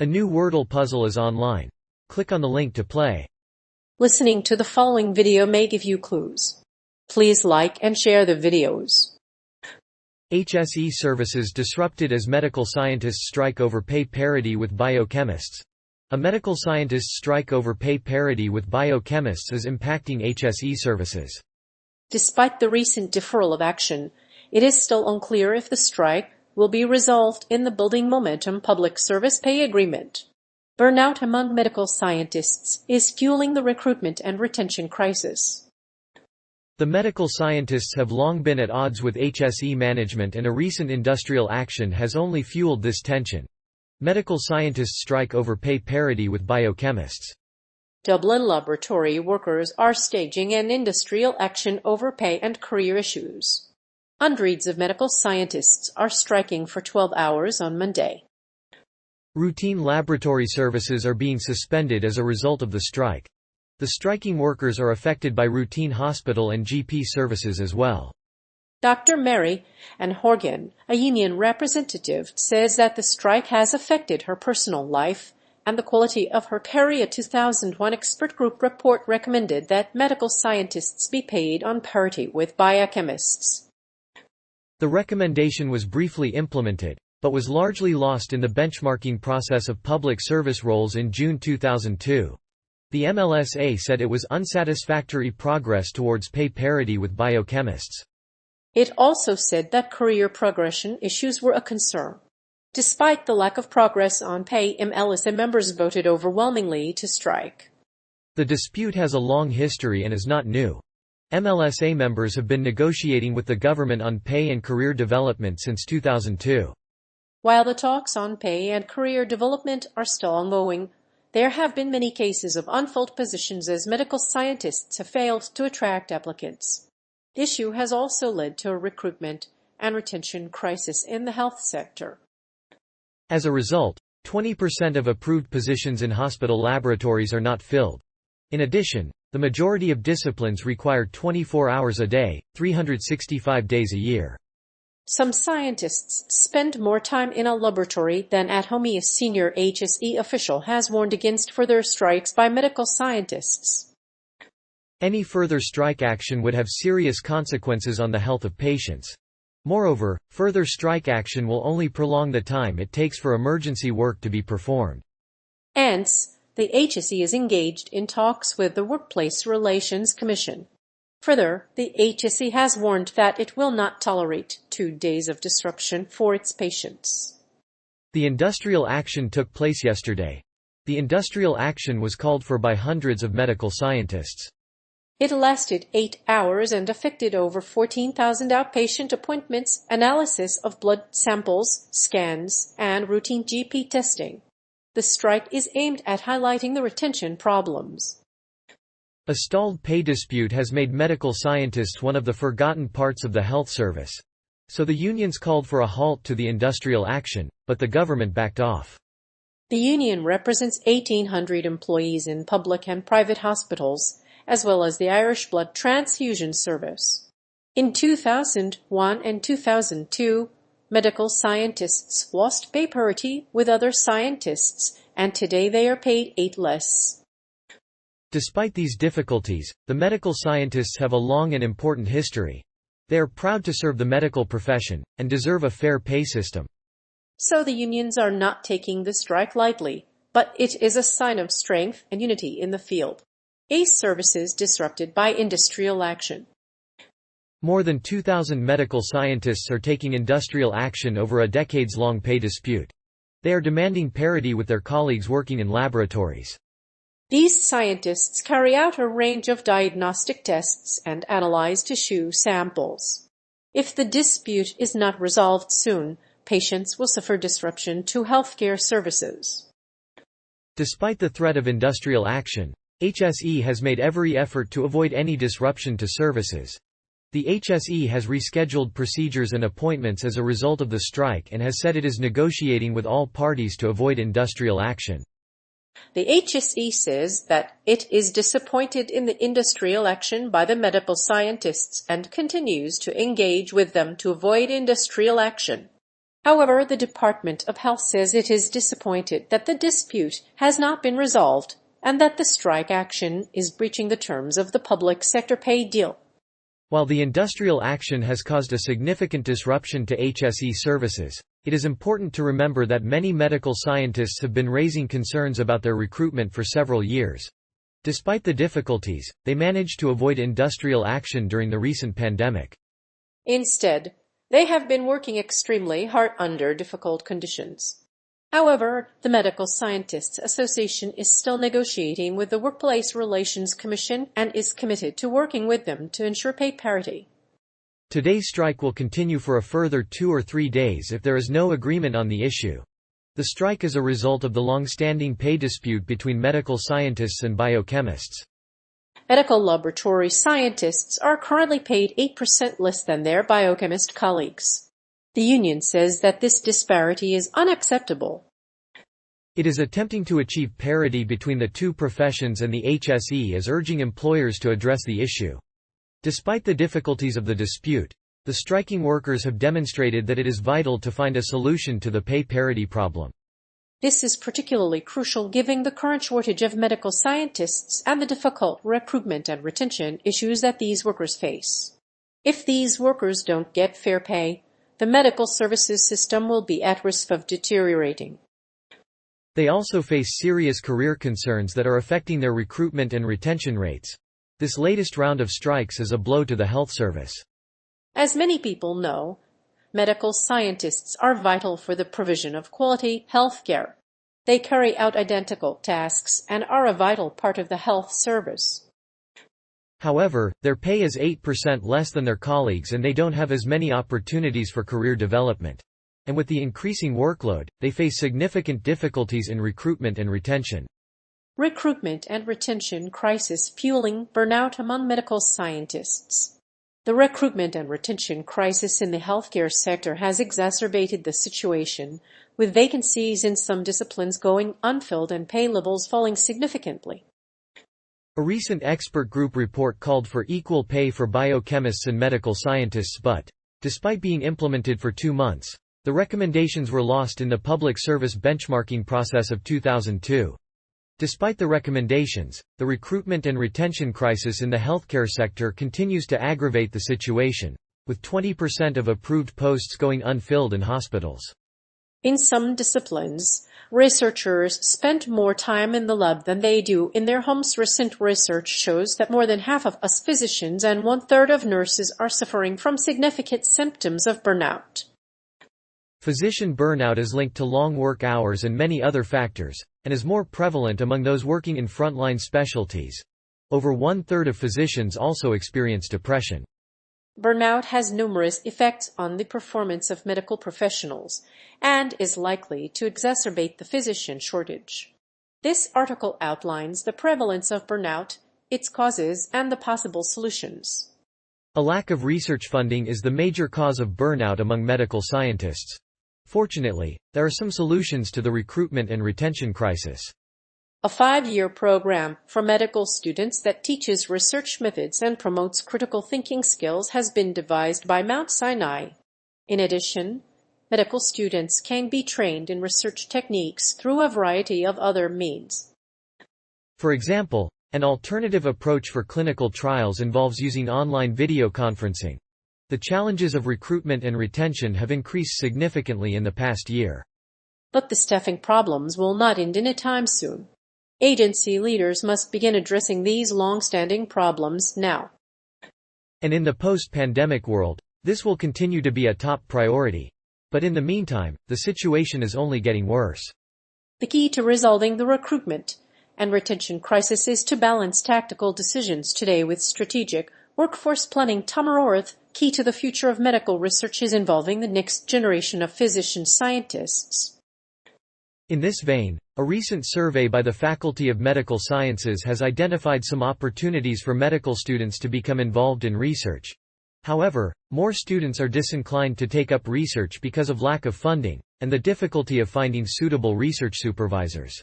A new Wordle puzzle is online. Click on the link to play. Listening to the following video may give you clues. Please like and share the videos. HSE services disrupted as medical scientists strike over pay parity with biochemists. A medical scientist's strike over pay parity with biochemists is impacting HSE services. Despite the recent deferral of action, it is still unclear if the strike will be resolved in the Building Momentum Public Service Pay Agreement. Burnout among medical scientists is fueling the recruitment and retention crisis. The medical scientists have long been at odds with HSE management, and a recent industrial action has only fueled this tension. Medical scientists strike over pay parity with biochemists. Dublin laboratory workers are staging an industrial action over pay and career issues. Hundreds of medical scientists are striking for 12 hours on Monday. Routine laboratory services are being suspended as a result of the strike. The striking workers are affected by routine hospital and GP services as well. Dr. Mary Ann Horgan, a union representative, says that the strike has affected her personal life and the quality of her career. A 2001 expert group report recommended that medical scientists be paid on parity with biochemists. The recommendation was briefly implemented, but was largely lost in the benchmarking process of public service roles in June 2002. The MLSA said it was unsatisfactory progress towards pay parity with biochemists. It also said that career progression issues were a concern. Despite the lack of progress on pay, MLSA members voted overwhelmingly to strike. The dispute has a long history and is not new. MLSA members have been negotiating with the government on pay and career development since 2002. While the talks on pay and career development are still ongoing, there have been many cases of unfilled positions as medical scientists have failed to attract applicants. The issue has also led to a recruitment and retention crisis in the health sector. As a result, 20% of approved positions in hospital laboratories are not filled. In addition, the majority of disciplines require 24 hours a day, 365 days a year. Some scientists spend more time in a laboratory than at home. A senior HSE official has warned against further strikes by medical scientists. Any further strike action would have serious consequences on the health of patients. Moreover, further strike action will only prolong the time it takes for emergency work to be performed. Hence, the HSE is engaged in talks with the Workplace Relations Commission. Further, the HSE has warned that it will not tolerate 2 days of disruption for its patients. The industrial action took place yesterday. The industrial action was called for by hundreds of medical scientists. It lasted 8 hours and affected over 14,000 outpatient appointments, analysis of blood samples, scans, and routine GP testing. The strike is aimed at highlighting the retention problems. A stalled pay dispute has made medical scientists one of the forgotten parts of the health service. So the unions called for a halt to the industrial action, but the government backed off. The union represents 1,800 employees in public and private hospitals, as well as the Irish Blood Transfusion Service. In 2001 and 2002, medical scientists lost pay parity with other scientists, and today they are paid 8 less. Despite these difficulties, the medical scientists have a long and important history. They are proud to serve the medical profession, and deserve a fair pay system. So the unions are not taking the strike lightly, but it is a sign of strength and unity in the field. Services disrupted by industrial action. More than 2,000 medical scientists are taking industrial action over a decades-long pay dispute. They are demanding parity with their colleagues working in laboratories. These scientists carry out a range of diagnostic tests and analyze tissue samples. If the dispute is not resolved soon, patients will suffer disruption to healthcare services. Despite the threat of industrial action, HSE has made every effort to avoid any disruption to services. The HSE has rescheduled procedures and appointments as a result of the strike and has said it is negotiating with all parties to avoid industrial action. The HSE says that it is disappointed in the industrial action by the medical scientists and continues to engage with them to avoid industrial action. However, the Department of Health says it is disappointed that the dispute has not been resolved and that the strike action is breaching the terms of the public sector pay deal. While the industrial action has caused a significant disruption to HSE services, it is important to remember that many medical scientists have been raising concerns about their recruitment for several years. Despite the difficulties, they managed to avoid industrial action during the recent pandemic. Instead, they have been working extremely hard under difficult conditions. However, the Medical Scientists Association is still negotiating with the Workplace Relations Commission and is committed to working with them to ensure pay parity. Today's strike will continue for a further 2 or 3 days if there is no agreement on the issue. The strike is a result of the long-standing pay dispute between medical scientists and biochemists. Medical laboratory scientists are currently paid 8% less than their biochemist colleagues. The union says that this disparity is unacceptable. It is attempting to achieve parity between the two professions, and the HSE is urging employers to address the issue. Despite the difficulties of the dispute, the striking workers have demonstrated that it is vital to find a solution to the pay parity problem. This is particularly crucial given the current shortage of medical scientists and the difficult recruitment and retention issues that these workers face. If these workers don't get fair pay, the medical services system will be at risk of deteriorating. They also face serious career concerns that are affecting their recruitment and retention rates. This latest round of strikes is a blow to the health service. As many people know, medical scientists are vital for the provision of quality health care. They carry out identical tasks and are a vital part of the health service. However, their pay is 8% less than their colleagues, and they don't have as many opportunities for career development. And with the increasing workload, they face significant difficulties in recruitment and retention. Recruitment and retention crisis fueling burnout among medical scientists. The recruitment and retention crisis in the healthcare sector has exacerbated the situation, with vacancies in some disciplines going unfilled and pay levels falling significantly. A recent expert group report called for equal pay for biochemists and medical scientists, but, despite being implemented for 2 months, the recommendations were lost in the public service benchmarking process of 2002. Despite the recommendations, the recruitment and retention crisis in the healthcare sector continues to aggravate the situation, with 20% of approved posts going unfilled in hospitals. In some disciplines, researchers spend more time in the lab than they do in their homes. Recent research shows that more than half of us physicians and 1/3 of nurses are suffering from significant symptoms of burnout. Physician burnout is linked to long work hours and many other factors, and is more prevalent among those working in frontline specialties. Over 1/3 of physicians also experience depression. Burnout has numerous effects on the performance of medical professionals and is likely to exacerbate the physician shortage. This article outlines the prevalence of burnout, its causes, and the possible solutions. A lack of research funding is the major cause of burnout among medical scientists. Fortunately, there are some solutions to the recruitment and retention crisis. A 5-year program for medical students that teaches research methods and promotes critical thinking skills has been devised by Mount Sinai. In addition, medical students can be trained in research techniques through a variety of other means. For example, an alternative approach for clinical trials involves using online video conferencing. The challenges of recruitment and retention have increased significantly in the past year. But the staffing problems will not end anytime soon. Agency leaders must begin addressing these long-standing problems now. And in the post-pandemic world, this will continue to be a top priority. But in the meantime, the situation is only getting worse. The key to resolving the recruitment and retention crisis is to balance tactical decisions today with strategic workforce planning. Tomorrow, key to the future of medical research is involving the next generation of physician scientists. In this vein, a recent survey by the Faculty of Medical Sciences has identified some opportunities for medical students to become involved in research. However, more students are disinclined to take up research because of lack of funding, and the difficulty of finding suitable research supervisors.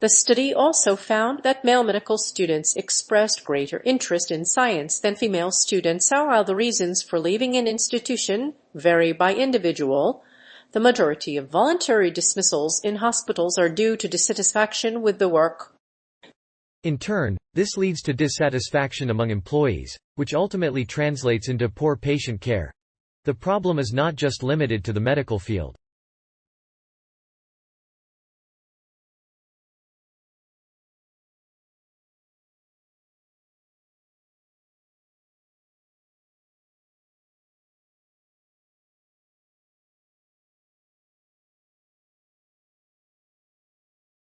The study also found that male medical students expressed greater interest in science than female students. While the reasons for leaving an institution vary by individual, The majority of voluntary dismissals in hospitals are due to dissatisfaction with the work. In turn, this leads to dissatisfaction among employees, which ultimately translates into poor patient care. The problem is not just limited to the medical field.